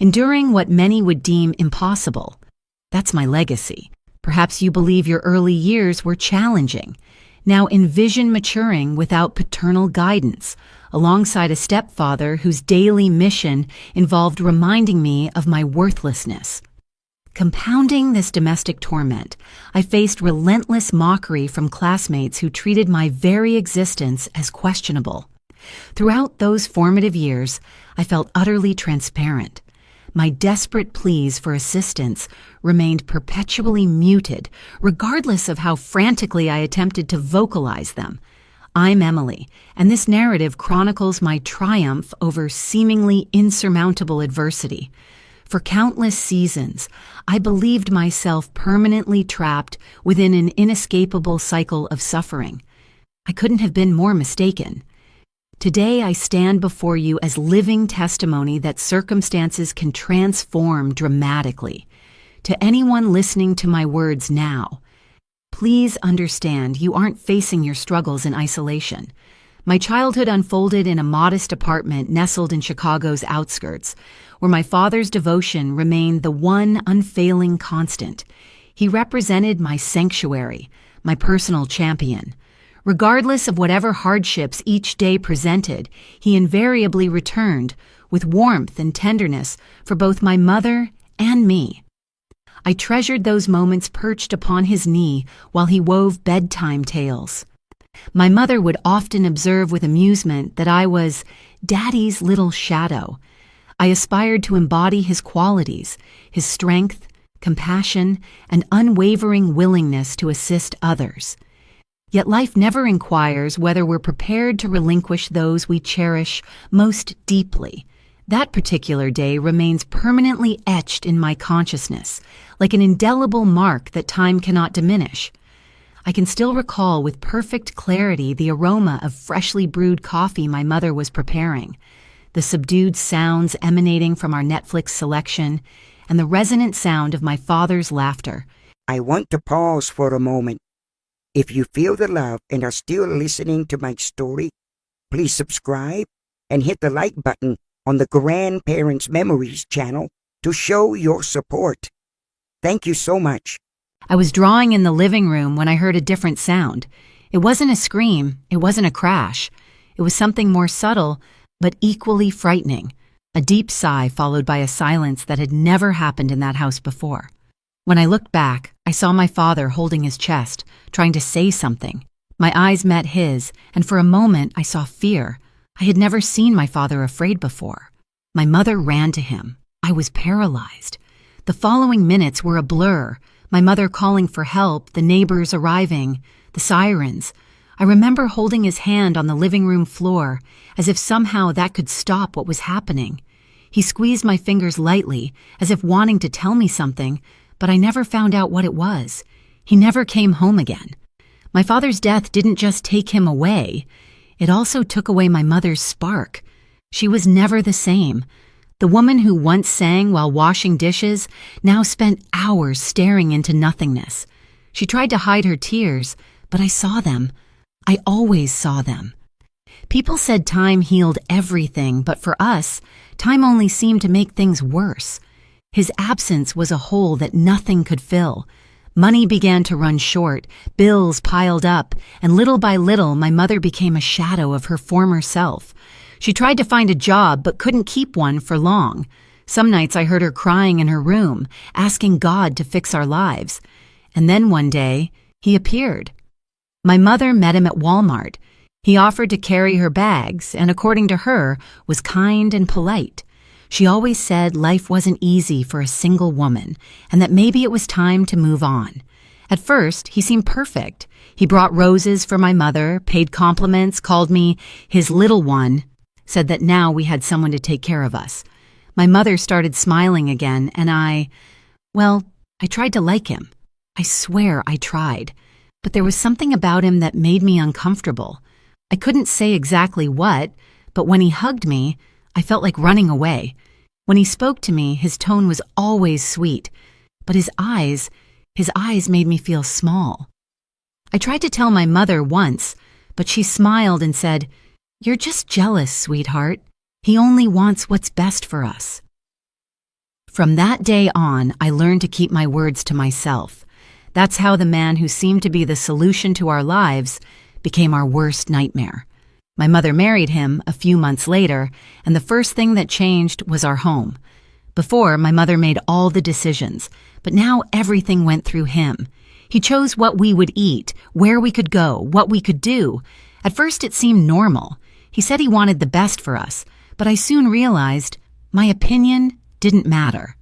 enduring what many would deem impossible. That's my legacy. Perhaps you believe your early years were challenging. Now envision maturing without paternal guidance, alongside a stepfather whose daily mission involved reminding me of my worthlessness. Compounding this domestic torment, I faced relentless mockery from classmates who treated my very existence as questionable. Throughout those formative years, I felt utterly transparent. My desperate pleas for assistance remained perpetually muted, regardless of how frantically I attempted to vocalize them. I'm Emily, and this narrative chronicles my triumph over seemingly insurmountable adversity. For countless seasons, I believed myself permanently trapped within an inescapable cycle of suffering. I couldn't have been more mistaken. Today, I stand before you as living testimony that circumstances can transform dramatically. To anyone listening to my words now, please understand you aren't facing your struggles in isolation. My childhood unfolded in a modest apartment nestled in Chicago's outskirts, where my father's devotion remained the one unfailing constant. He represented my sanctuary, my personal champion. Regardless of whatever hardships each day presented, he invariably returned with warmth and tenderness for both my mother and me. I treasured those moments perched upon his knee while he wove bedtime tales. My mother would often observe with amusement that I was Daddy's little shadow. I aspired to embody his qualities, his strength, compassion, and unwavering willingness to assist others. Yet life never inquires whether we're prepared to relinquish those we cherish most deeply. That particular day remains permanently etched in my consciousness, like an indelible mark that time cannot diminish. I can still recall with perfect clarity the aroma of freshly brewed coffee my mother was preparing, the subdued sounds emanating from our Netflix selection, and the resonant sound of my father's laughter. I want to pause for a moment. If you feel the love and are still listening to my story, please subscribe and hit the like button on the Grandparents Memories channel to show your support. Thank you so much. I was drawing in the living room when I heard a different sound. It wasn't a scream, it wasn't a crash. It was something more subtle, but equally frightening. A deep sigh followed by a silence that had never happened in that house before. When I looked back, I saw my father holding his chest, trying to say something. My eyes met his, and for a moment I saw fear. I had never seen my father afraid before. My mother ran to him. I was paralyzed. The following minutes were a blur. My mother calling for help, the neighbors arriving, the sirens. I remember holding his hand on the living room floor, as if somehow that could stop what was happening. He squeezed my fingers lightly, as if wanting to tell me something, but I never found out what it was. He never came home again. My father's death didn't just take him away. It also took away my mother's spark. She was never the same. The woman who once sang while washing dishes now spent hours staring into nothingness. She tried to hide her tears, but I saw them. I always saw them. People said time healed everything, but for us, time only seemed to make things worse. His absence was a hole that nothing could fill. Money began to run short, bills piled up, and little by little my mother became a shadow of her former self. She tried to find a job but couldn't keep one for long. Some nights I heard her crying in her room, asking God to fix our lives. And then one day, he appeared. My mother met him at Walmart. He offered to carry her bags and, according to her, was kind and polite. She always said life wasn't easy for a single woman and that maybe it was time to move on. At first, he seemed perfect. He brought roses for my mother, paid compliments, called me his little one, said that now we had someone to take care of us. My mother started smiling again, and I tried to like him. I swear I tried. But there was something about him that made me uncomfortable. I couldn't say exactly what, but when he hugged me, I felt like running away. When he spoke to me, his tone was always sweet, but his eyes made me feel small. I tried to tell my mother once, but she smiled and said, "You're just jealous, sweetheart. He only wants what's best for us." From that day on, I learned to keep my words to myself. That's how the man who seemed to be the solution to our lives became our worst nightmare. My mother married him a few months later, and the first thing that changed was our home. Before, my mother made all the decisions, but now everything went through him. He chose what we would eat, where we could go, what we could do. At first, it seemed normal. He said he wanted the best for us, but I soon realized my opinion didn't matter.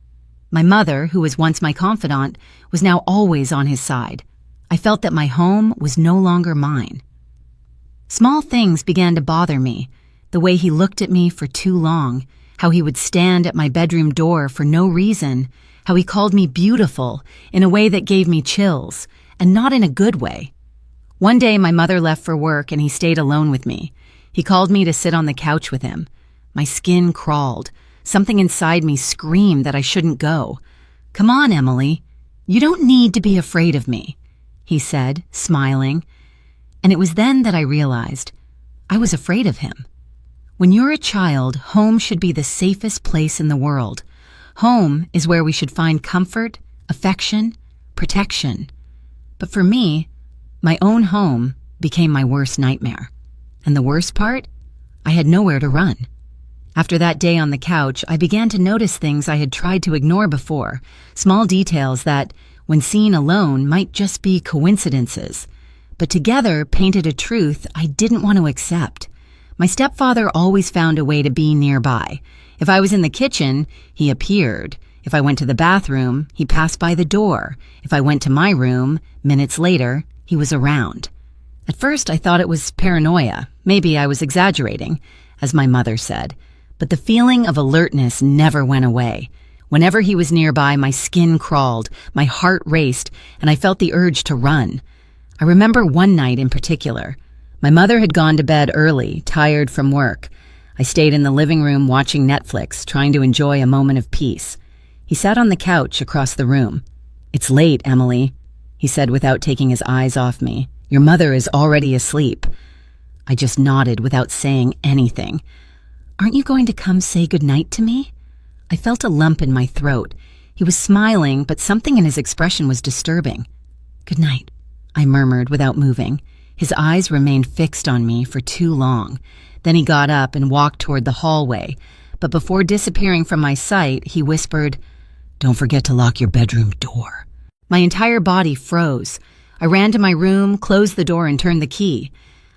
My mother, who was once my confidant, was now always on his side. I felt that my home was no longer mine. Small things began to bother me. The way he looked at me for too long, how he would stand at my bedroom door for no reason, how he called me beautiful in a way that gave me chills, and not in a good way. One day my mother left for work and he stayed alone with me. He called me to sit on the couch with him. My skin crawled. Something inside me screamed that I shouldn't go. "Come on, Emily. You don't need to be afraid of me," he said, smiling. And it was then that I realized I was afraid of him. When you're a child, home should be the safest place in the world. Home is where we should find comfort, affection, protection. But for me, my own home became my worst nightmare. And the worst part? I had nowhere to run. After that day on the couch, I began to notice things I had tried to ignore before, small details that, when seen alone, might just be coincidences, but together painted a truth I didn't want to accept. My stepfather always found a way to be nearby. If I was in the kitchen, he appeared. If I went to the bathroom, he passed by the door. If I went to my room, minutes later, he was around. At first, I thought it was paranoia. Maybe I was exaggerating, as my mother said. But the feeling of alertness never went away. Whenever he was nearby, my skin crawled, my heart raced, and I felt the urge to run. I remember one night in particular. My mother had gone to bed early, tired from work. I stayed in the living room watching Netflix, trying to enjoy a moment of peace. He sat on the couch across the room. "It's late, Emily," he said without taking his eyes off me. "Your mother is already asleep." I just nodded without saying anything. "Aren't you going to come say goodnight to me?" I felt a lump in my throat. He was smiling, but something in his expression was disturbing. "Good night," I murmured without moving. His eyes remained fixed on me for too long. Then he got up and walked toward the hallway, but before disappearing from my sight, he whispered, "Don't forget to lock your bedroom door." My entire body froze. I ran to my room, closed the door, and turned the key.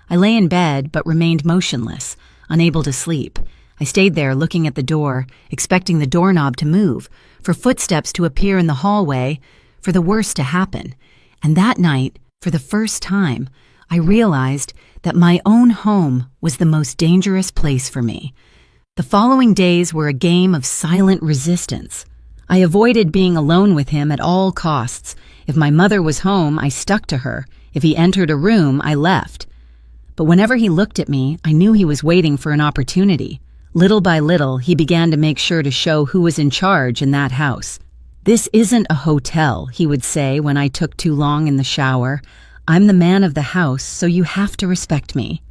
I lay in bed, but remained motionless, unable to sleep. I stayed there looking at the door, expecting the doorknob to move, for footsteps to appear in the hallway, for the worst to happen. And that night, for the first time, I realized that my own home was the most dangerous place for me. The following days were a game of silent resistance. I avoided being alone with him at all costs. If my mother was home, I stuck to her. If he entered a room, I left. But whenever he looked at me, I knew he was waiting for an opportunity. Little by little, he began to make sure to show who was in charge in that house. "This isn't a hotel," he would say when I took too long in the shower. "I'm the man of the house, so you have to respect me."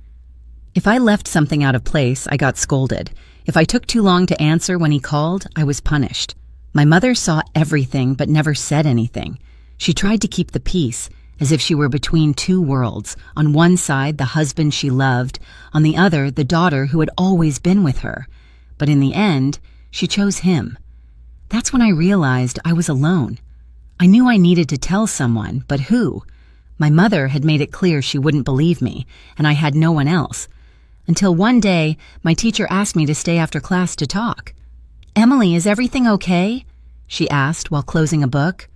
If I left something out of place, I got scolded. If I took too long to answer when he called, I was punished. My mother saw everything but never said anything. She tried to keep the peace, as if she were between two worlds. On one side, the husband she loved, on the other, the daughter who had always been with her. But in the end, she chose him. That's when I realized I was alone. I knew I needed to tell someone, but who? My mother had made it clear she wouldn't believe me, and I had no one else. Until one day, my teacher asked me to stay after class to talk. "Emily, is everything okay?" she asked while closing a book.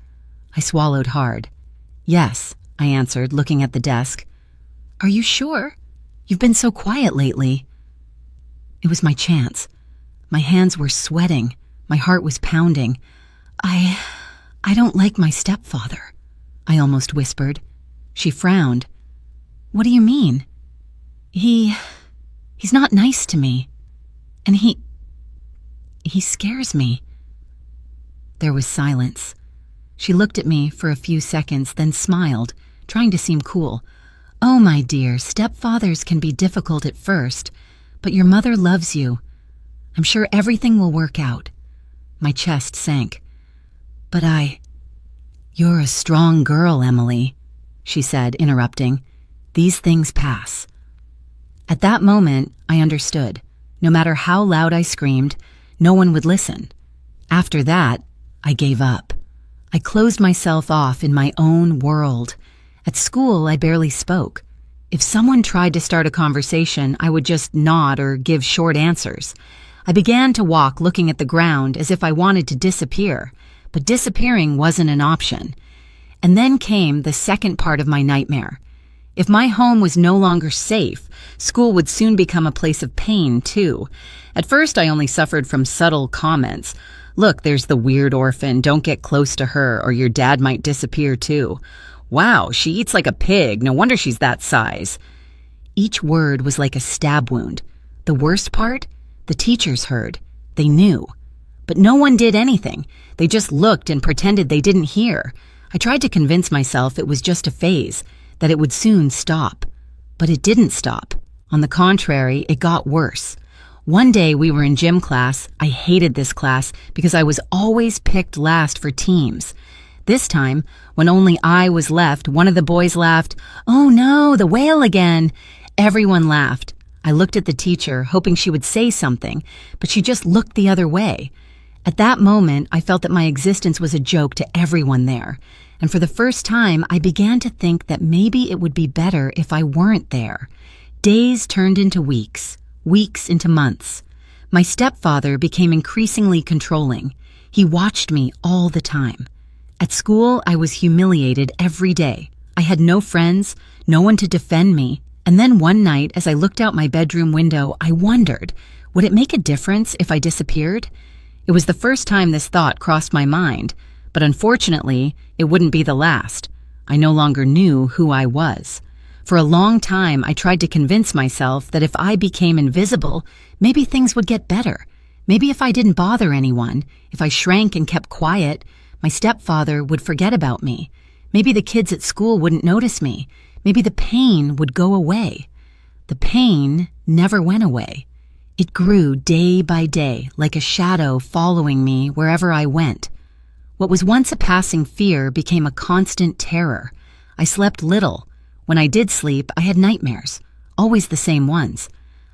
I swallowed hard. "Yes," I answered, looking at the desk. "Are you sure? You've been so quiet lately." It was my chance. My hands were sweating. My heart was pounding. I don't like my stepfather," I almost whispered. She frowned. "What do you mean?" He's not nice to me. And he scares me." There was silence. She looked at me for a few seconds, then smiled, trying to seem cool. "Oh, my dear, stepfathers can be difficult at first, but your mother loves you. I'm sure everything will work out. My chest sank. "But You're a strong girl, Emily," she said, interrupting. "These things pass." At that moment, I understood. No matter how loud I screamed, no one would listen. After that, I gave up. I closed myself off in my own world. At school, I barely spoke. If someone tried to start a conversation, I would just nod or give short answers. I began to walk looking at the ground as if I wanted to disappear, but disappearing wasn't an option. And then came the second part of my nightmare. If my home was no longer safe, school would soon become a place of pain, too. At first, I only suffered from subtle comments. "Look, there's the weird orphan. Don't get close to her, or your dad might disappear, too. Wow, she eats like a pig. No wonder she's that size." Each word was like a stab wound. The worst part? The teachers heard. They knew. But no one did anything. They just looked and pretended they didn't hear. I tried to convince myself it was just a phase, that it would soon stop. But it didn't stop. On the contrary, it got worse. One day we were in gym class. I hated this class because I was always picked last for teams. This time, when only I was left, one of the boys laughed. "Oh no, the whale again." Everyone laughed. I looked at the teacher, hoping she would say something, but she just looked the other way. At that moment, I felt that my existence was a joke to everyone there. And for the first time, I began to think that maybe it would be better if I weren't there. Days turned into weeks, weeks into months. My stepfather became increasingly controlling. He watched me all the time. At school, I was humiliated every day. I had no friends, no one to defend me. And then one night, as I looked out my bedroom window, I wondered, would it make a difference if I disappeared? It was the first time this thought crossed my mind, but unfortunately, it wouldn't be the last. I no longer knew who I was. For a long time, I tried to convince myself that if I became invisible, maybe things would get better. Maybe if I didn't bother anyone, if I shrank and kept quiet, my stepfather would forget about me. Maybe the kids at school wouldn't notice me. Maybe the pain would go away. The pain never went away. It grew day by day, like a shadow following me wherever I went. What was once a passing fear became a constant terror. I slept little. When I did sleep, I had nightmares, always the same ones.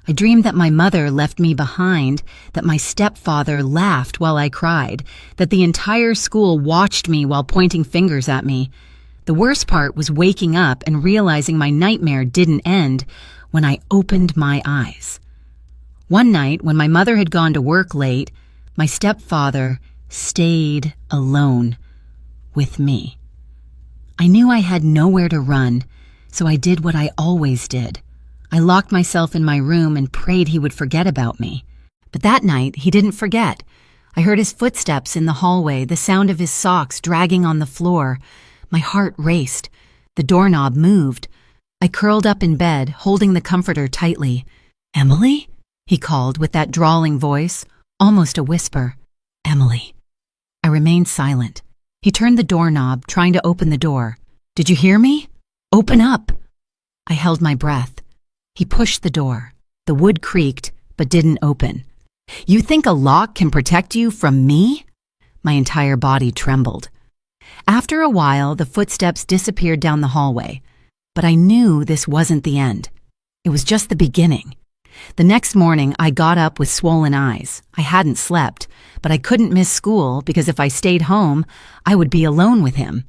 I dreamed that my mother left me behind, that my stepfather laughed while I cried, that the entire school watched me while pointing fingers at me. The worst part was waking up and realizing my nightmare didn't end when I opened my eyes. One night, when my mother had gone to work late, my stepfather stayed alone with me. I knew I had nowhere to run, so I did what I always did. I locked myself in my room and prayed he would forget about me. But that night, he didn't forget. I heard his footsteps in the hallway, the sound of his socks dragging on the floor. My heart raced. The doorknob moved. I curled up in bed, holding the comforter tightly. "Emily?" he called with that drawling voice, almost a whisper. "Emily." I remained silent. He turned the doorknob, trying to open the door. "Did you hear me? Open up." I held my breath. He pushed the door. The wood creaked, but didn't open. "You think a lock can protect you from me?" My entire body trembled. After a while, the footsteps disappeared down the hallway. But I knew this wasn't the end. It was just the beginning. The next morning, I got up with swollen eyes. I hadn't slept, but I couldn't miss school because if I stayed home, I would be alone with him.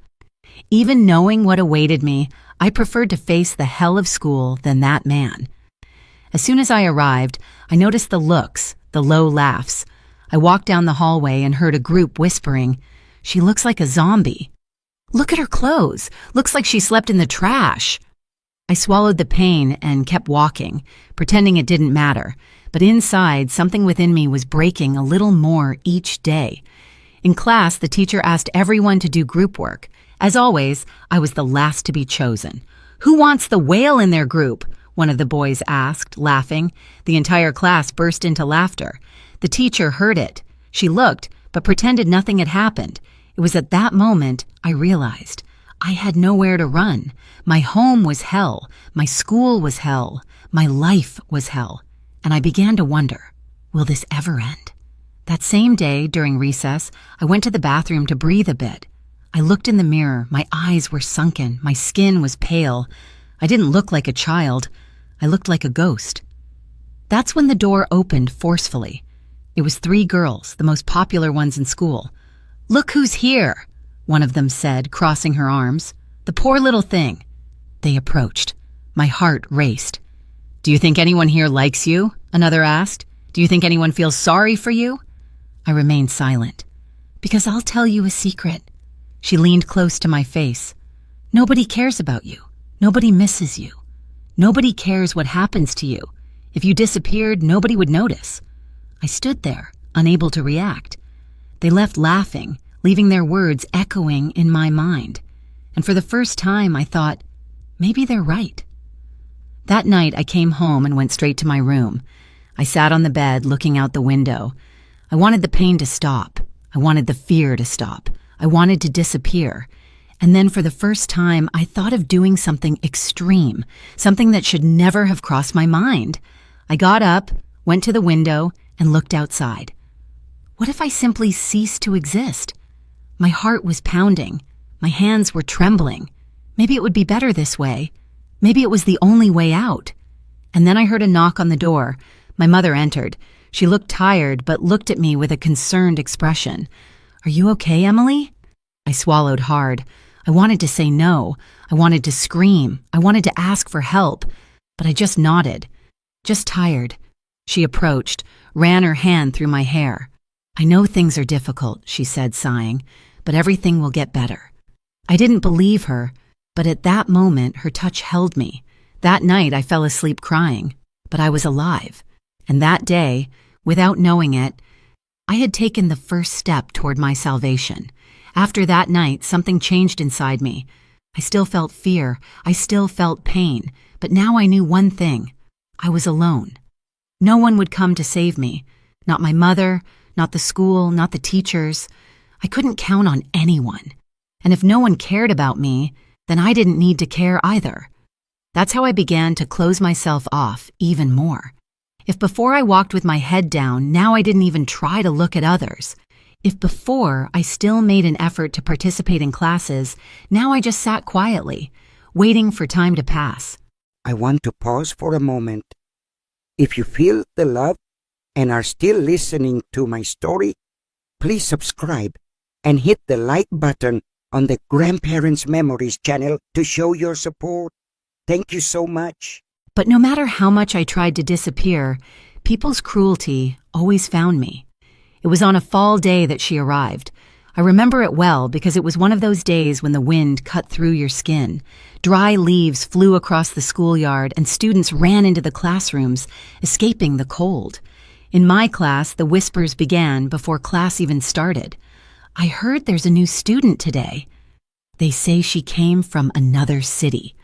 Even knowing what awaited me, I preferred to face the hell of school than that man. As soon as I arrived, I noticed the looks, the low laughs. I walked down the hallway and heard a group whispering, "She looks like a zombie. Look at her clothes. Looks like she slept in the trash." I swallowed the pain and kept walking, pretending it didn't matter. But inside, something within me was breaking a little more each day. In class, the teacher asked everyone to do group work. As always, I was the last to be chosen. "Who wants the whale in their group?" one of the boys asked, laughing. The entire class burst into laughter. The teacher heard it. She looked, but pretended nothing had happened. It was at that moment I realized I had nowhere to run. My home was hell. My school was hell. My life was hell. And I began to wonder, will this ever end? That same day, during recess, I went to the bathroom to breathe a bit. I looked in the mirror. My eyes were sunken. My skin was pale. I didn't look like a child. I looked like a ghost. That's when the door opened forcefully. It was 3 girls, the most popular ones in school. "Look who's here," one of them said, crossing her arms. "The poor little thing." They approached. My heart raced. "Do you think anyone here likes you?" another asked. "Do you think anyone feels sorry for you?" I remained silent. "Because I'll tell you a secret." She leaned close to my face. "Nobody cares about you. Nobody misses you. Nobody cares what happens to you. If you disappeared, nobody would notice." I stood there, unable to react. They left laughing, leaving their words echoing in my mind. And for the first time, I thought, maybe they're right. That night, I came home and went straight to my room. I sat on the bed, looking out the window. I wanted the pain to stop. I wanted the fear to stop. I wanted to disappear. And then for the first time, I thought of doing something extreme, something that should never have crossed my mind. I got up, went to the window, and looked outside. What if I simply ceased to exist? My heart was pounding. My hands were trembling. Maybe it would be better this way. Maybe it was the only way out. And then I heard a knock on the door. My mother entered. She looked tired, but looked at me with a concerned expression. "Are you okay, Emily?" I swallowed hard. I wanted to say no. I wanted to scream. I wanted to ask for help. But I just nodded. "Just tired." She approached, ran her hand through my hair. "I know things are difficult," she said, sighing, "but everything will get better." I didn't believe her, but at that moment her touch held me. That night I fell asleep crying, but I was alive. And that day, without knowing it, I had taken the first step toward my salvation. After that night, something changed inside me. I still felt fear. I still felt pain. But now I knew one thing. I was alone. No one would come to save me. Not my mother, not the school, not the teachers. I couldn't count on anyone. And if no one cared about me, then I didn't need to care either. That's how I began to close myself off even more. If before I walked with my head down, now I didn't even try to look at others. If before I still made an effort to participate in classes, now I just sat quietly, waiting for time to pass. I want to pause for a moment. If you feel the love and are still listening to my story, please subscribe and hit the like button on the Grandparents Memories channel to show your support. Thank you so much. But no matter how much I tried to disappear, people's cruelty always found me. It was on a fall day that she arrived. I remember it well because it was one of those days when the wind cut through your skin. Dry leaves flew across the schoolyard and students ran into the classrooms, escaping the cold. In my class, the whispers began before class even started. "I heard there's a new student today. They say she came from another city.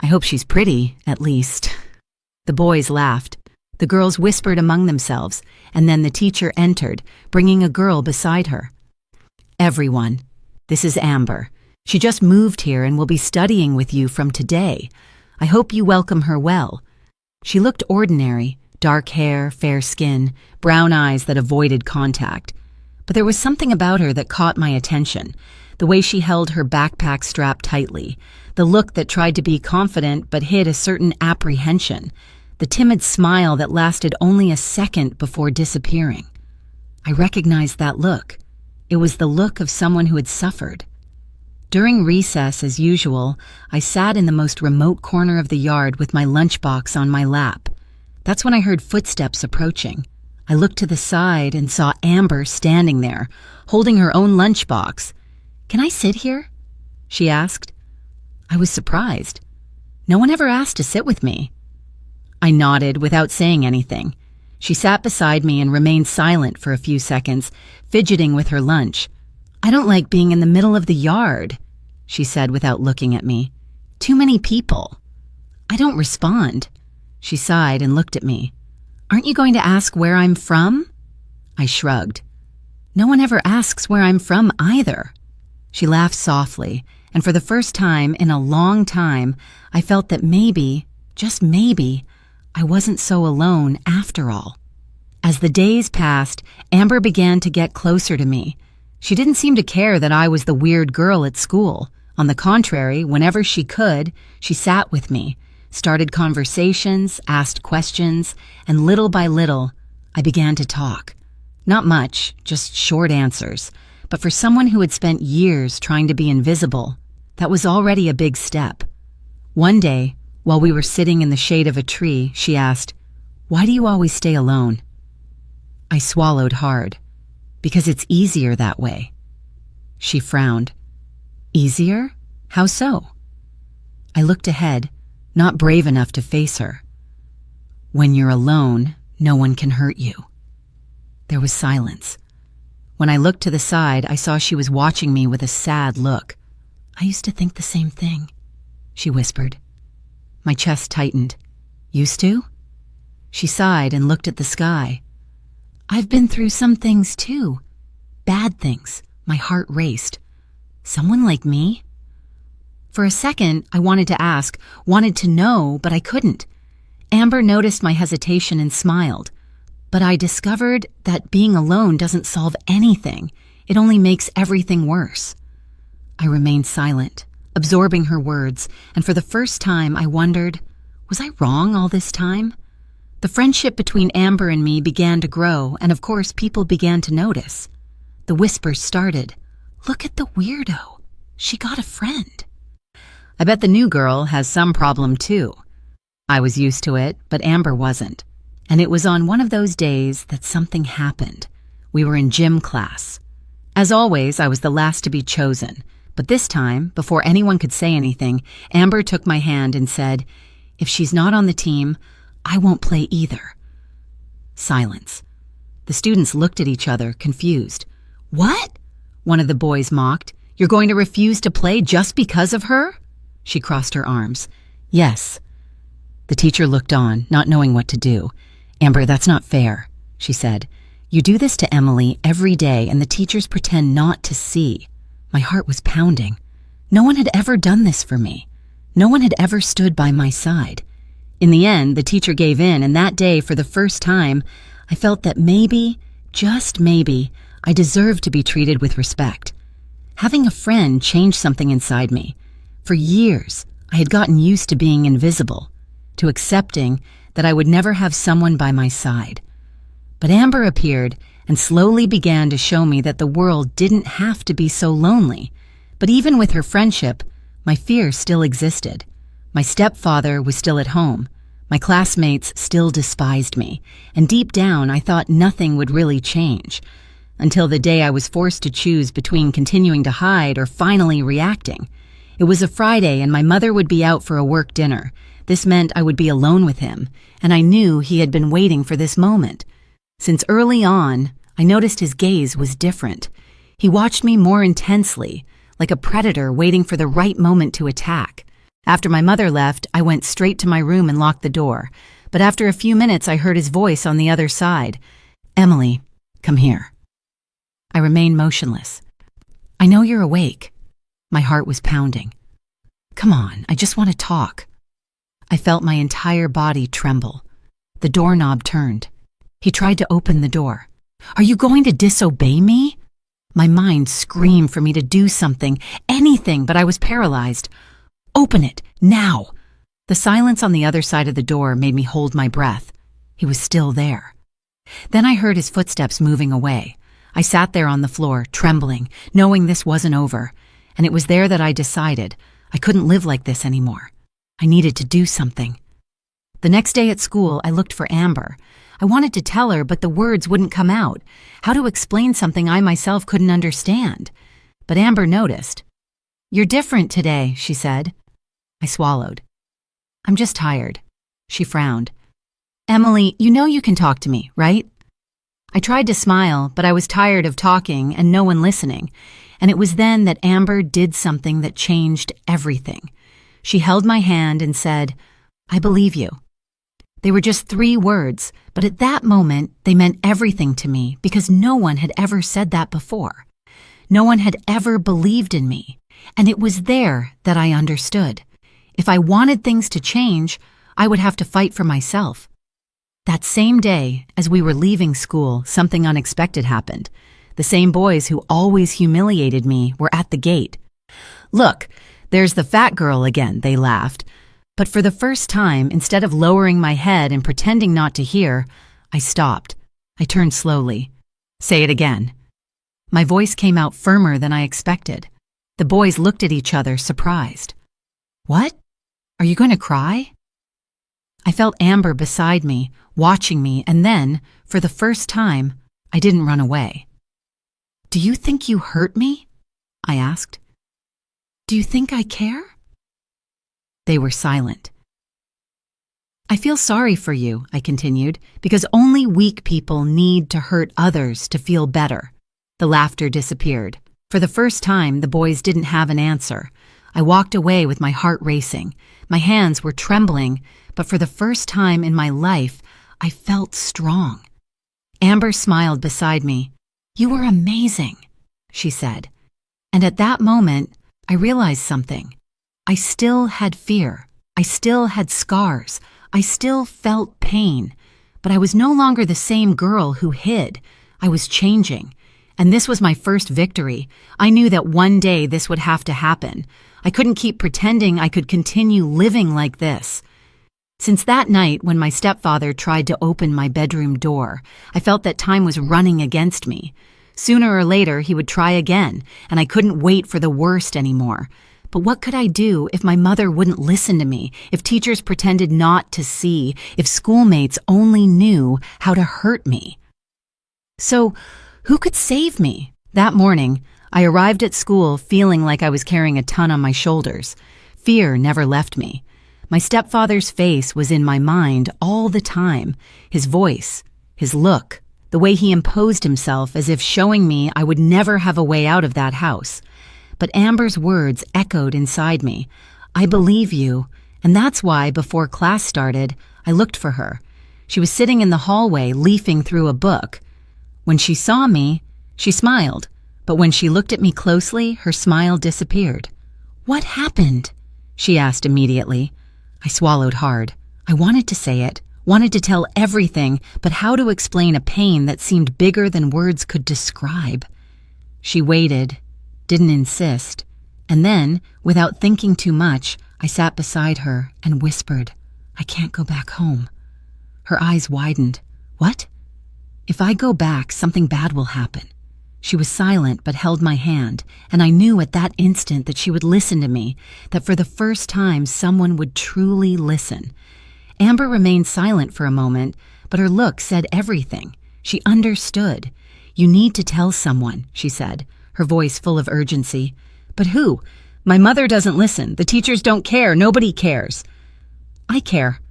I hope she's pretty, at least." The boys laughed. The girls whispered among themselves, and then the teacher entered, bringing a girl beside her. "Everyone, this is Amber. She just moved here and will be studying with you from today. I hope you welcome her well." She looked ordinary, dark hair, fair skin, brown eyes that avoided contact. But there was something about her that caught my attention. The way she held her backpack strapped tightly, the look that tried to be confident but hid a certain apprehension, the timid smile that lasted only a second before disappearing. I recognized that look. It was the look of someone who had suffered. During recess, as usual, I sat in the most remote corner of the yard with my lunchbox on my lap. That's when I heard footsteps approaching. I looked to the side and saw Amber standing there, holding her own lunchbox. "Can I sit here?" she asked. I was surprised. No one ever asked to sit with me. I nodded without saying anything. She sat beside me and remained silent for a few seconds, fidgeting with her lunch. "I don't like being in the middle of the yard," she said without looking at me. "Too many people." I don't respond. She sighed and looked at me. "Aren't you going to ask where I'm from?" I shrugged. "No one ever asks where I'm from either." She laughed softly, and for the first time in a long time, I felt that maybe, just maybe, I wasn't so alone after all. As the days passed, Amber began to get closer to me. She didn't seem to care that I was the weird girl at school. On the contrary, whenever she could, she sat with me, started conversations, asked questions, and little by little, I began to talk. Not much, just short answers. But for someone who had spent years trying to be invisible, that was already a big step. One day, while we were sitting in the shade of a tree, she asked, "Why do you always stay alone?" I swallowed hard. "Because it's easier that way." She frowned. "Easier? How so?" I looked ahead, not brave enough to face her. "When you're alone, no one can hurt you." There was silence. When I looked to the side, I saw she was watching me with a sad look. "I used to think the same thing," she whispered. My chest tightened. "Used to?" She sighed and looked at the sky. "I've been through some things too. Bad things." My heart raced. Someone like me? For a second, I wanted to ask, wanted to know, but I couldn't. Amber noticed my hesitation and smiled. But I discovered that being alone doesn't solve anything. It only makes everything worse. I remained silent, absorbing her words, and for the first time I wondered, was I wrong all this time? The friendship between Amber and me began to grow, and of course people began to notice. The whispers started. "Look at the weirdo. She got a friend." I bet the new girl has some problem too. I was used to it, but Amber wasn't. And it was on one of those days that something happened. We were in gym class. As always, I was the last to be chosen. But this time, before anyone could say anything, Amber took my hand and said, "If she's not on the team, I won't play either." Silence. The students looked at each other, confused. "What?" one of the boys mocked. "You're going to refuse to play just because of her?" She crossed her arms. "Yes." The teacher looked on, not knowing what to do. "Amber, that's not fair," she said. "You do this to Emily every day, and the teachers pretend not to see." My heart was pounding. No one had ever done this for me. No one had ever stood by my side. In the end, the teacher gave in, and that day, for the first time, I felt that maybe, just maybe, I deserved to be treated with respect. Having a friend changed something inside me. For years, I had gotten used to being invisible, to accepting that I would never have someone by my side. But Amber appeared and slowly began to show me that the world didn't have to be so lonely. But even with her friendship, my fear still existed. My stepfather was still at home. My classmates still despised me. And deep down, I thought nothing would really change. Until the day I was forced to choose between continuing to hide or finally reacting. It was a Friday and my mother would be out for a work dinner. This meant I would be alone with him, and I knew he had been waiting for this moment. Since early on, I noticed his gaze was different. He watched me more intensely, like a predator waiting for the right moment to attack. After my mother left, I went straight to my room and locked the door. But after a few minutes, I heard his voice on the other side. "Emily, come here." I remained motionless. "I know you're awake." My heart was pounding. "Come on, I just want to talk." I felt my entire body tremble. The doorknob turned. He tried to open the door. "Are you going to disobey me?" My mind screamed for me to do something, anything, but I was paralyzed. "Open it, now!" The silence on the other side of the door made me hold my breath. He was still there. Then I heard his footsteps moving away. I sat there on the floor, trembling, knowing this wasn't over. And it was there that I decided I couldn't live like this anymore. I needed to do something. The next day at school, I looked for Amber. I wanted to tell her, but the words wouldn't come out. How to explain something I myself couldn't understand. But Amber noticed. "You're different today," she said. I swallowed. "I'm just tired." She frowned. "Emily, you know you can talk to me, right?" I tried to smile, but I was tired of talking and no one listening. And it was then that Amber did something that changed everything. She held my hand and said, "I believe you." They were just 3 words, but at that moment, they meant everything to me because no one had ever said that before. No one had ever believed in me, and it was there that I understood. If I wanted things to change, I would have to fight for myself. That same day, as we were leaving school, something unexpected happened. The same boys who always humiliated me were at the gate. "Look, there's the fat girl again," they laughed. But for the first time, instead of lowering my head and pretending not to hear, I stopped. I turned slowly. "Say it again." My voice came out firmer than I expected. The boys looked at each other, surprised. "What? Are you going to cry?" I felt Amber beside me, watching me, and then, for the first time, I didn't run away. "Do you think you hurt me?" I asked. "Do you think I care?" They were silent. "I feel sorry for you," I continued, "because only weak people need to hurt others to feel better." The laughter disappeared. For the first time, the boys didn't have an answer. I walked away with my heart racing. My hands were trembling, but for the first time in my life, I felt strong. Amber smiled beside me. "You were amazing," she said. And at that moment, I realized something. I still had fear. I still had scars. I still felt pain. But I was no longer the same girl who hid. I was changing. And this was my first victory. I knew that one day this would have to happen. I couldn't keep pretending I could continue living like this. Since that night when my stepfather tried to open my bedroom door, I felt that time was running against me. Sooner or later, he would try again, and I couldn't wait for the worst anymore. But what could I do if my mother wouldn't listen to me, if teachers pretended not to see, if schoolmates only knew how to hurt me? So, who could save me? That morning, I arrived at school feeling like I was carrying a ton on my shoulders. Fear never left me. My stepfather's face was in my mind all the time. His voice, his look, the way he imposed himself as if showing me I would never have a way out of that house. But Amber's words echoed inside me. "I believe you," and that's why, before class started, I looked for her. She was sitting in the hallway, leafing through a book. When she saw me, she smiled, but when she looked at me closely, her smile disappeared. "What happened?" she asked immediately. I swallowed hard. I wanted to say it, wanted to tell everything, but how to explain a pain that seemed bigger than words could describe? She waited, didn't insist, and then, without thinking too much, I sat beside her and whispered, "I can't go back home." Her eyes widened. "What?" "If I go back, something bad will happen." She was silent but held my hand, and I knew at that instant that she would listen to me, that for the first time someone would truly listen. Amber remained silent for a moment, but her look said everything. She understood. "You need to tell someone," she said, her voice full of urgency. "But who? My mother doesn't listen. The teachers don't care. Nobody cares." "I care."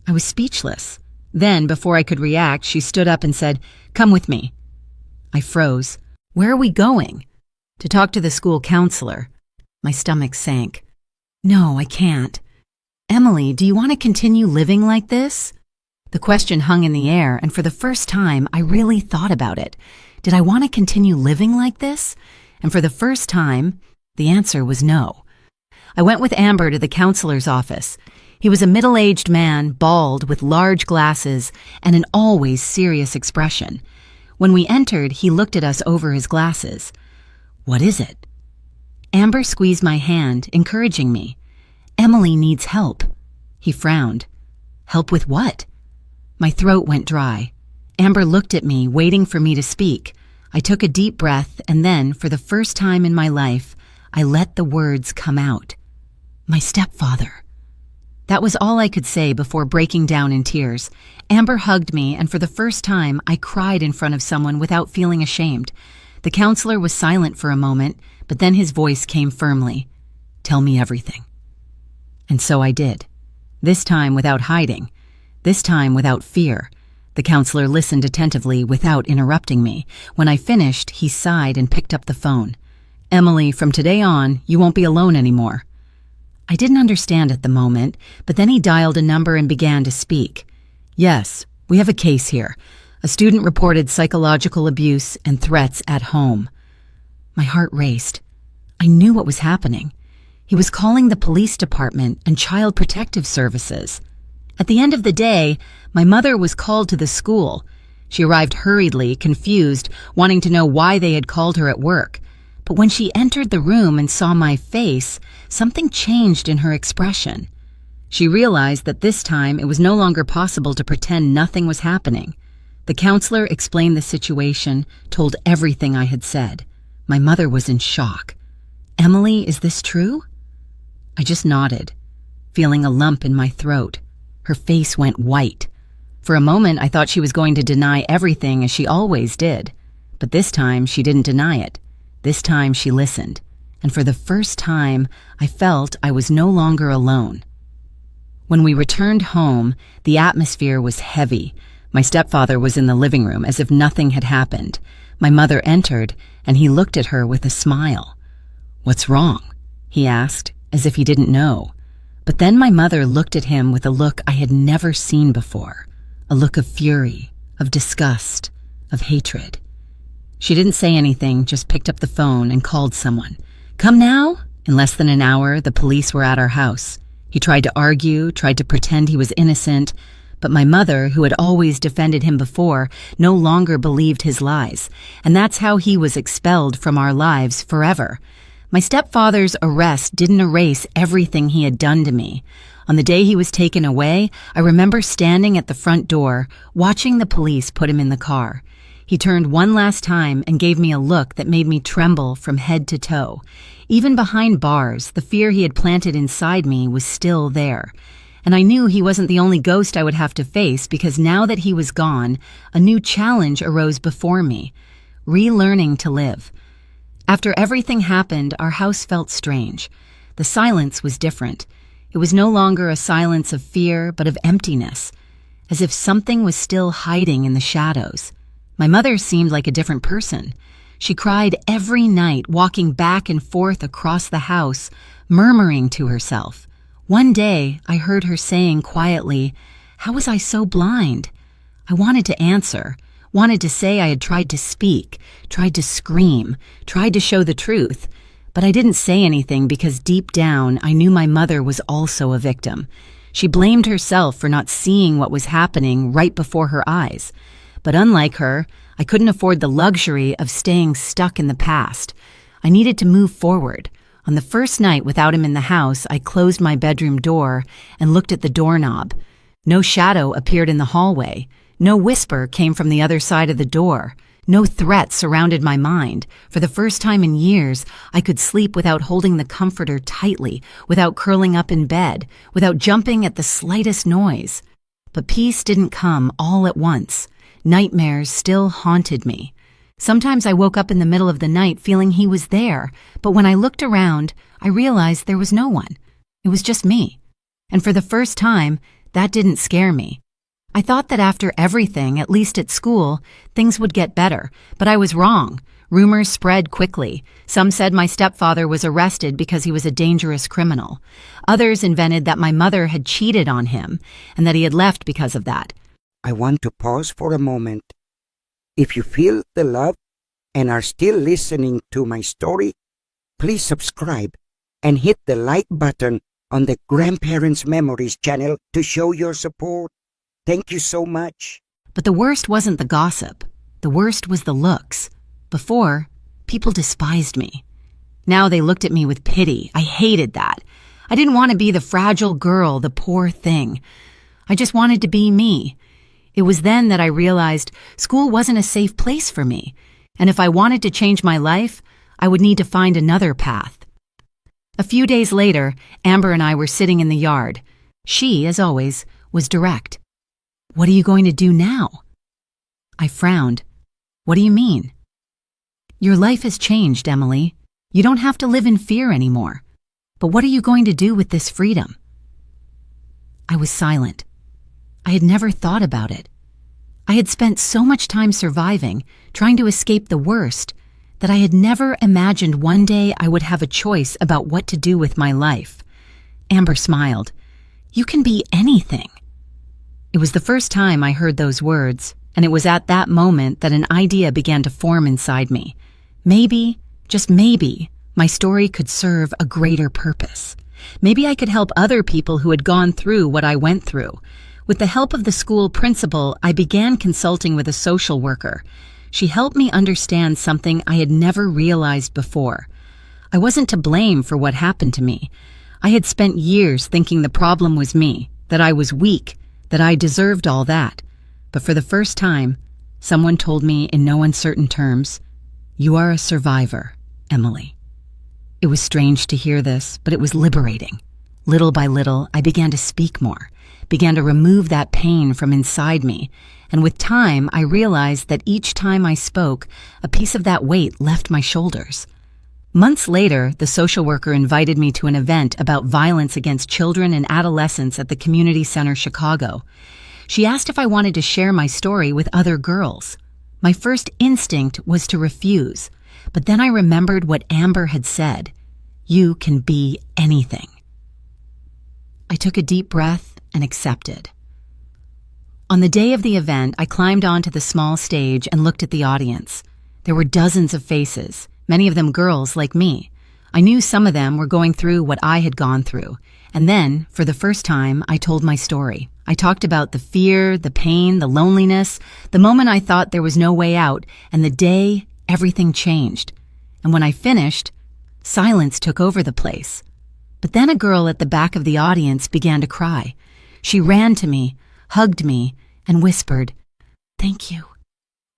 I was speechless. Then, before I could react, she stood up and said, "Come with me." I froze. "Where are we going?" "To talk to the school counselor." My stomach sank. "No, I can't." "Emily, do you want to continue living like this?" The question hung in the air, and for the first time, I really thought about it. Did I want to continue living like this? And for the first time, the answer was no. I went with Amber to the counselor's office. He was a middle-aged man, bald, with large glasses, and an always serious expression. When we entered, he looked at us over his glasses. "What is it?" Amber squeezed my hand, encouraging me. "Emily needs help." He frowned. "Help with what?" My throat went dry. Amber looked at me, waiting for me to speak. I took a deep breath, and then, for the first time in my life, I let the words come out. "My stepfather." That was all I could say before breaking down in tears. Amber hugged me, and for the first time, I cried in front of someone without feeling ashamed. The counselor was silent for a moment, but then his voice came firmly. "Tell me everything." And so I did. This time without hiding. This time without fear. The counselor listened attentively without interrupting me. When I finished, he sighed and picked up the phone. "Emily, from today on, you won't be alone anymore." I didn't understand at the moment, but then he dialed a number and began to speak. "Yes, we have a case here. A student reported psychological abuse and threats at home." My heart raced. I knew what was happening. He was calling the police department and child protective services. At the end of the day, my mother was called to the school. She arrived hurriedly, confused, wanting to know why they had called her at work. But when she entered the room and saw my face, something changed in her expression. She realized that this time it was no longer possible to pretend nothing was happening. The counselor explained the situation, told everything I had said. My mother was in shock. "Emily, is this true?" I just nodded, feeling a lump in my throat. Her face went white. For a moment, I thought she was going to deny everything as she always did. But this time, she didn't deny it. This time, she listened. And for the first time, I felt I was no longer alone. When we returned home, the atmosphere was heavy. My stepfather was in the living room as if nothing had happened. My mother entered, and he looked at her with a smile. "What's wrong?" he asked, as if he didn't know. But then my mother looked at him with a look I had never seen before, a look of fury, of disgust, of hatred. She didn't say anything, just picked up the phone and called someone. "Come now?" In less than an hour, the police were at our house. He tried to argue, tried to pretend he was innocent, but my mother, who had always defended him before, no longer believed his lies, and that's how he was expelled from our lives forever. My stepfather's arrest didn't erase everything he had done to me. On the day he was taken away, I remember standing at the front door, watching the police put him in the car. He turned one last time and gave me a look that made me tremble from head to toe. Even behind bars, the fear he had planted inside me was still there. And I knew he wasn't the only ghost I would have to face, because now that he was gone, a new challenge arose before me: relearning to live. After everything happened, our house felt strange. The silence was different. It was no longer a silence of fear, but of emptiness, as if something was still hiding in the shadows. My mother seemed like a different person. She cried every night, walking back and forth across the house, murmuring to herself. One day, I heard her saying quietly, "How was I so blind?" I wanted to answer, wanted to say I had tried to speak, tried to scream, tried to show the truth. But I didn't say anything because deep down, I knew my mother was also a victim. She blamed herself for not seeing what was happening right before her eyes. But unlike her, I couldn't afford the luxury of staying stuck in the past. I needed to move forward. On the first night without him in the house, I closed my bedroom door and looked at the doorknob. No shadow appeared in the hallway. No whisper came from the other side of the door. No threat surrounded my mind. For the first time in years, I could sleep without holding the comforter tightly, without curling up in bed, without jumping at the slightest noise. But peace didn't come all at once. Nightmares still haunted me. Sometimes I woke up in the middle of the night feeling he was there, but when I looked around, I realized there was no one. It was just me. And for the first time, that didn't scare me. I thought that after everything, at least at school, things would get better, but I was wrong. Rumors spread quickly. Some said my stepfather was arrested because he was a dangerous criminal. Others invented that my mother had cheated on him and that he had left because of that. I want to pause for a moment. If you feel the love and are still listening to my story, please subscribe and hit the like button on the Grandparents Memories channel to show your support. Thank you so much. But the worst wasn't the gossip. The worst was the looks. Before, people despised me. Now they looked at me with pity. I hated that. I didn't want to be the fragile girl, the poor thing. I just wanted to be me. It was then that I realized school wasn't a safe place for me, and if I wanted to change my life, I would need to find another path. A few days later, Amber and I were sitting in the yard. She, as always, was direct. "What are you going to do now?" I frowned. "What do you mean?" "Your life has changed, Emily. You don't have to live in fear anymore. But what are you going to do with this freedom?" I was silent. I had never thought about it. I had spent so much time surviving, trying to escape the worst, that I had never imagined one day I would have a choice about what to do with my life. Amber smiled. "You can be anything." It was the first time I heard those words, and it was at that moment that an idea began to form inside me. Maybe, just maybe, my story could serve a greater purpose. Maybe I could help other people who had gone through what I went through. With the help of the school principal, I began consulting with a social worker. She helped me understand something I had never realized before. I wasn't to blame for what happened to me. I had spent years thinking the problem was me, that I was weak, that I deserved all that. But for the first time, someone told me in no uncertain terms, "You are a survivor, Emily." It was strange to hear this, but it was liberating. Little by little, I began to speak more, began to remove that pain from inside me, and with time, I realized that each time I spoke, a piece of that weight left my shoulders. Months later, the social worker invited me to an event about violence against children and adolescents at the Community Center, Chicago. She asked if I wanted to share my story with other girls. My first instinct was to refuse, but then I remembered what Amber had said. You can be anything. I took a deep breath and accepted. On the day of the event, I climbed onto the small stage and looked at the audience. There were dozens of faces, many of them girls like me. I knew some of them were going through what I had gone through. And then, for the first time, I told my story. I talked about the fear, the pain, the loneliness, the moment I thought there was no way out, and the day everything changed. And when I finished, silence took over the place. But then a girl at the back of the audience began to cry. She ran to me, hugged me, and whispered, "Thank you.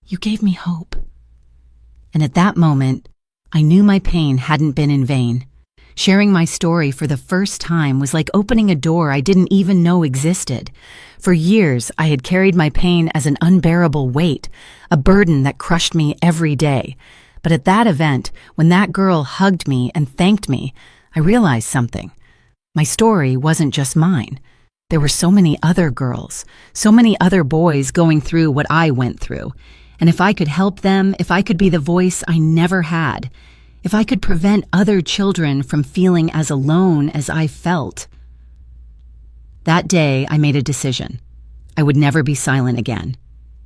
You gave me hope." And at that moment, I knew my pain hadn't been in vain. Sharing my story for the first time was like opening a door I didn't even know existed. For years, I had carried my pain as an unbearable weight, a burden that crushed me every day. But at that event, when that girl hugged me and thanked me, I realized something. My story wasn't just mine. There were so many other girls, so many other boys going through what I went through. And if I could help them, if I could be the voice I never had, if I could prevent other children from feeling as alone as I felt. That day, I made a decision. I would never be silent again.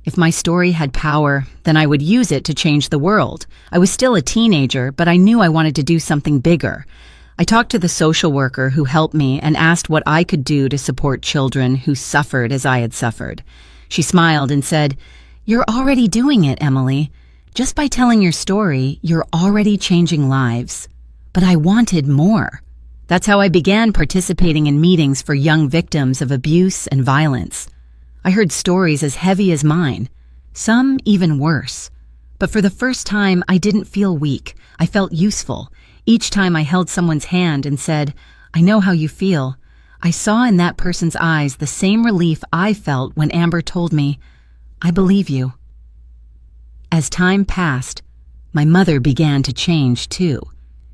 If my story had power, then I would use it to change the world. I was still a teenager, but I knew I wanted to do something bigger. I talked to the social worker who helped me and asked what I could do to support children who suffered as I had suffered. She smiled and said, "You're already doing it, Emily. Just by telling your story, you're already changing lives." But I wanted more. That's how I began participating in meetings for young victims of abuse and violence. I heard stories as heavy as mine, some even worse. But for the first time, I didn't feel weak. I felt useful. Each time I held someone's hand and said, "I know how you feel," I saw in that person's eyes the same relief I felt when Amber told me, "I believe you." As time passed, my mother began to change too.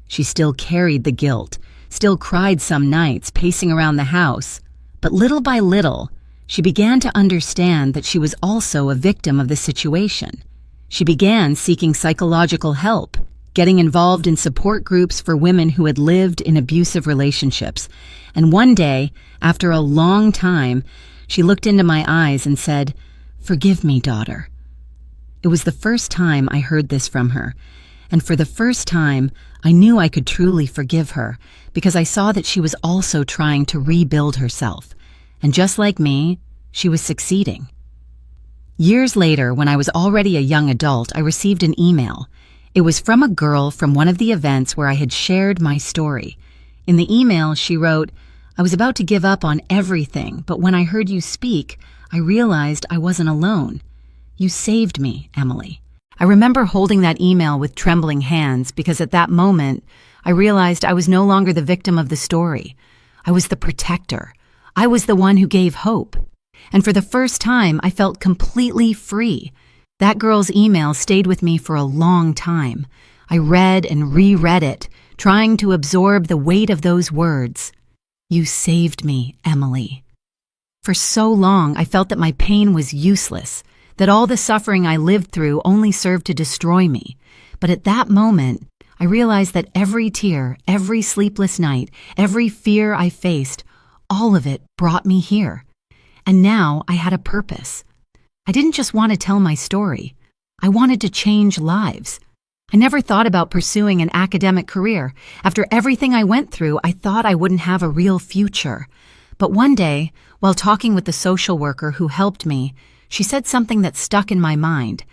She still carried the guilt, still cried some nights, pacing around the house. But little by little, she began to understand that she was also a victim of the situation. She began seeking psychological help, getting involved in support groups for women who had lived in abusive relationships. And one day, after a long time, she looked into my eyes and said, "Forgive me, daughter." It was the first time I heard this from her, and for the first time, I knew I could truly forgive her because I saw that she was also trying to rebuild herself. And just like me, she was succeeding. Years later, when I was already a young adult, I received an email. It was from a girl from one of the events where I had shared my story. In the email, she wrote, "I was about to give up on everything, but when I heard you speak, I realized I wasn't alone. You saved me, Emily." I remember holding that email with trembling hands because at that moment, I realized I was no longer the victim of the story. I was the protector. I was the one who gave hope. And for the first time, I felt completely free. That girl's email stayed with me for a long time. I read and reread it, trying to absorb the weight of those words. You saved me, Emily. For so long, I felt that my pain was useless, that all the suffering I lived through only served to destroy me. But at that moment, I realized that every tear, every sleepless night, every fear I faced, all of it brought me here. And now I had a purpose. I didn't just want to tell my story. I wanted to change lives. I never thought about pursuing an academic career. After everything I went through, I thought I wouldn't have a real future. But one day, while talking with the social worker who helped me, she said something that stuck in my mind.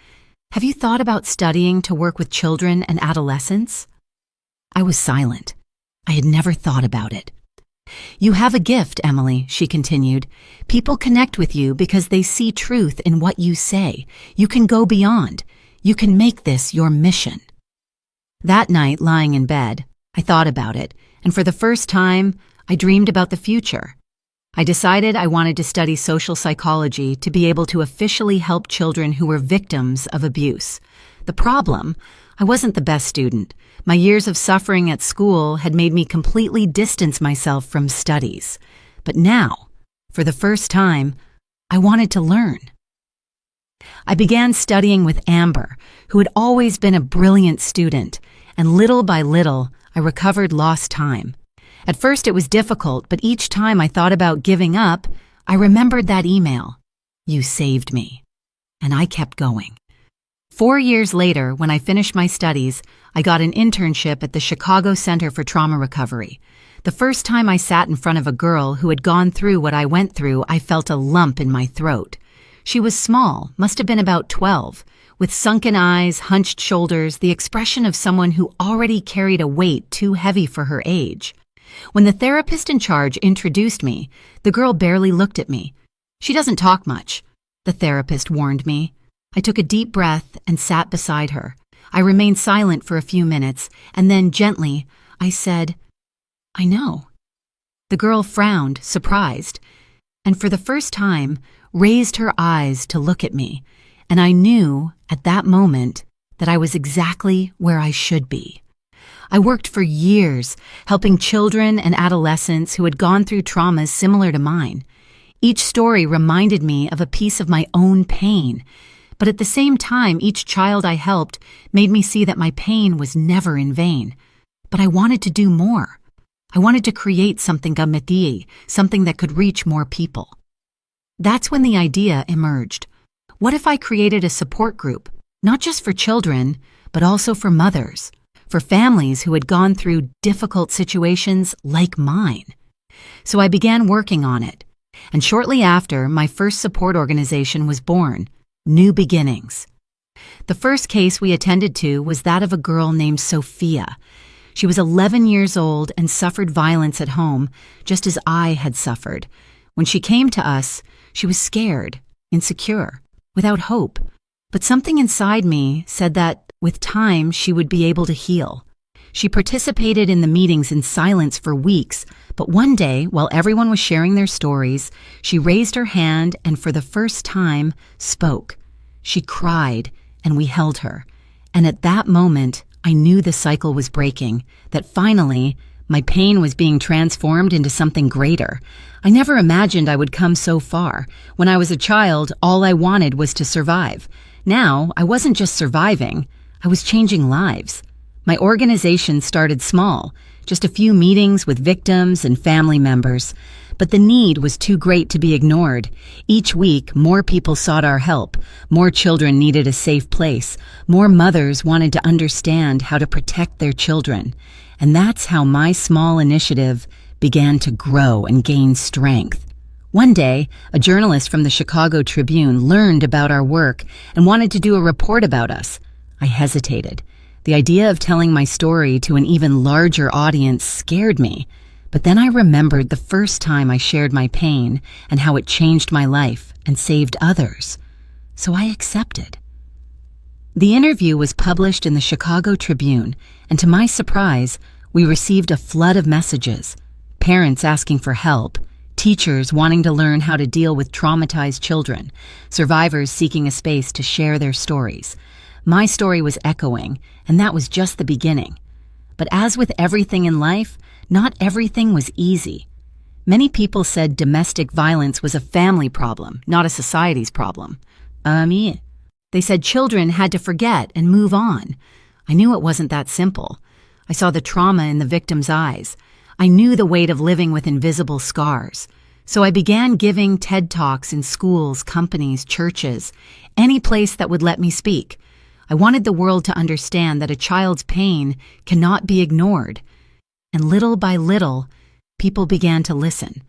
"Have you thought about studying to work with children and adolescents?" I was silent. I had never thought about it. "You have a gift, Emily," she continued. "People connect with you because they see truth in what you say. You can go beyond. You can make this your mission." That night, lying in bed, I thought about it, and for the first time, I dreamed about the future. I decided I wanted to study social psychology to be able to officially help children who were victims of abuse. The problem, I wasn't the best student. My years of suffering at school had made me completely distance myself from studies. But now, for the first time, I wanted to learn. I began studying with Amber, who had always been a brilliant student, and little by little, I recovered lost time. At first it was difficult, but each time I thought about giving up, I remembered that email. "You saved me." And I kept going. 4 years later, when I finished my studies, I got an internship at the Chicago Center for Trauma Recovery. The first time I sat in front of a girl who had gone through what I went through, I felt a lump in my throat. She was small, must have been about 12, with sunken eyes, hunched shoulders, the expression of someone who already carried a weight too heavy for her age. When the therapist in charge introduced me, the girl barely looked at me. "She doesn't talk much," the therapist warned me. I took a deep breath and sat beside her. I remained silent for a few minutes, and then gently, I said, "I know." The girl frowned, surprised, and for the first time, raised her eyes to look at me, and I knew at that moment that I was exactly where I should be. I worked for years, helping children and adolescents who had gone through traumas similar to mine. Each story reminded me of a piece of my own pain, but at the same time, each child I helped made me see that my pain was never in vain. But I wanted to do more. I wanted to create something gameti, something that could reach more people. That's when the idea emerged. What if I created a support group, not just for children, but also for mothers, for families who had gone through difficult situations like mine? So I began working on it, and shortly after, my first support organization was born, New Beginnings. The first case we attended to was that of a girl named Sophia. She was 11 years old and suffered violence at home, just as I had suffered. When she came to us, she was scared, insecure, without hope. But something inside me said that, with time, she would be able to heal. She participated in the meetings in silence for weeks, but one day, while everyone was sharing their stories, she raised her hand and for the first time spoke. She cried, and we held her. And at that moment, I knew the cycle was breaking, that finally, my pain was being transformed into something greater. I never imagined I would come so far. When I was a child, all I wanted was to survive. Now, I wasn't just surviving, I was changing lives. My organization started small, just a few meetings with victims and family members. But the need was too great to be ignored. Each week, more people sought our help. More children needed a safe place. More mothers wanted to understand how to protect their children. And that's how my small initiative began to grow and gain strength. One day, a journalist from the Chicago Tribune learned about our work and wanted to do a report about us. I hesitated. The idea of telling my story to an even larger audience scared me. But then I remembered the first time I shared my pain and how it changed my life and saved others. So I accepted. The interview was published in the Chicago Tribune, and to my surprise, we received a flood of messages. Parents asking for help, teachers wanting to learn how to deal with traumatized children, survivors seeking a space to share their stories. My story was echoing, and that was just the beginning. But as with everything in life, not everything was easy. Many people said domestic violence was a family problem, not a society's problem. They said children had to forget and move on. I knew it wasn't that simple. I saw the trauma in the victim's eyes. I knew the weight of living with invisible scars. So I began giving TED Talks in schools, companies, churches, any place that would let me speak. I wanted the world to understand that a child's pain cannot be ignored. And little by little, people began to listen.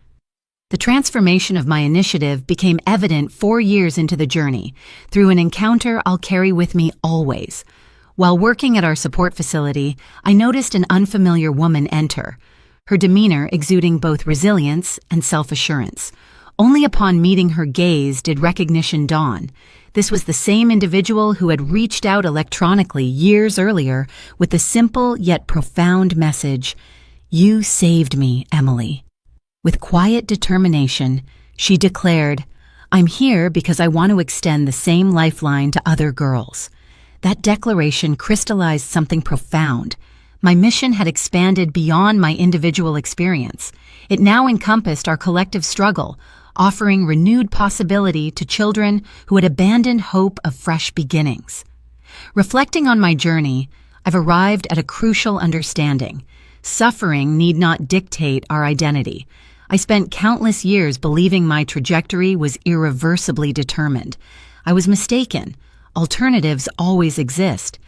The transformation of my initiative became evident 4 years into the journey, through an encounter I'll carry with me always. While working at our support facility, I noticed an unfamiliar woman enter, her demeanor exuding both resilience and self-assurance. Only upon meeting her gaze did recognition dawn. This was the same individual who had reached out electronically years earlier with the simple yet profound message, "You saved me, Emily." With quiet determination, she declared, "I'm here because I want to extend the same lifeline to other girls." That declaration crystallized something profound. My mission had expanded beyond my individual experience. It now encompassed our collective struggle, offering renewed possibility to children who had abandoned hope of fresh beginnings. Reflecting on my journey, I've arrived at a crucial understanding. Suffering need not dictate our identity. I spent countless years believing my trajectory was irreversibly determined. I was mistaken. Alternatives always exist.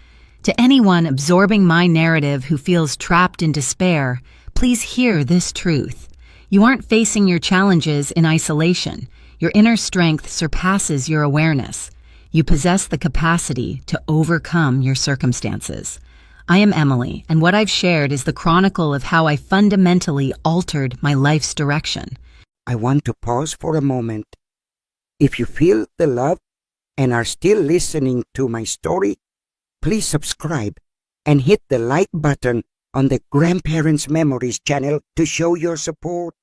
To anyone absorbing my narrative who feels trapped in despair, please hear this truth. You aren't facing your challenges in isolation. Your inner strength surpasses your awareness. You possess the capacity to overcome your circumstances. I am Emily, and what I've shared is the chronicle of how I fundamentally altered my life's direction. I want to pause for a moment. If you feel the love and are still listening to my story, please subscribe and hit the like button on the Grandparents Memories channel to show your support.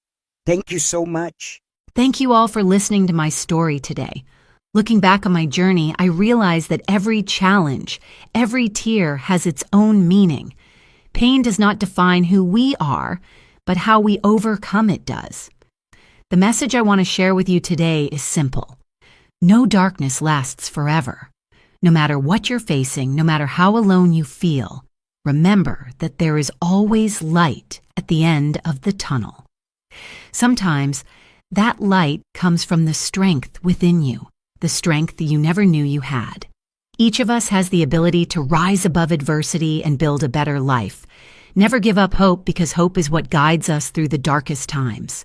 Thank you so much. Thank you all for listening to my story today. Looking back on my journey, I realized that every challenge, every tear has its own meaning. Pain does not define who we are, but how we overcome it does. The message I want to share with you today is simple. No darkness lasts forever. No matter what you're facing, no matter how alone you feel, remember that there is always light at the end of the tunnel. Sometimes that light comes from the strength within you, the strength you never knew you had. Each of us has the ability to rise above adversity and build a better life. Never give up hope, because hope is what guides us through the darkest times.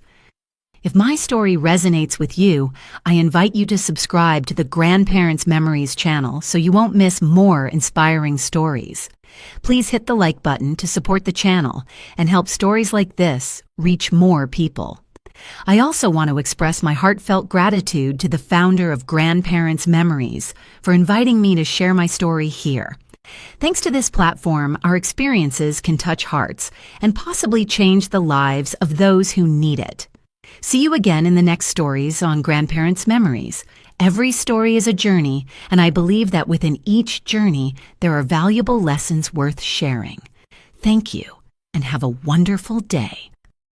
If my story resonates with you, I invite you to subscribe to the Grandparents Memories channel so you won't miss more inspiring stories. Please hit the like button to support the channel and help stories like this reach more people. I also want to express my heartfelt gratitude to the founder of Grandparents Memories for inviting me to share my story here. Thanks to this platform, our experiences can touch hearts and possibly change the lives of those who need it. See you again in the next stories on Grandparents Memories. Every story is a journey, and I believe that within each journey, there are valuable lessons worth sharing. Thank you, and have a wonderful day.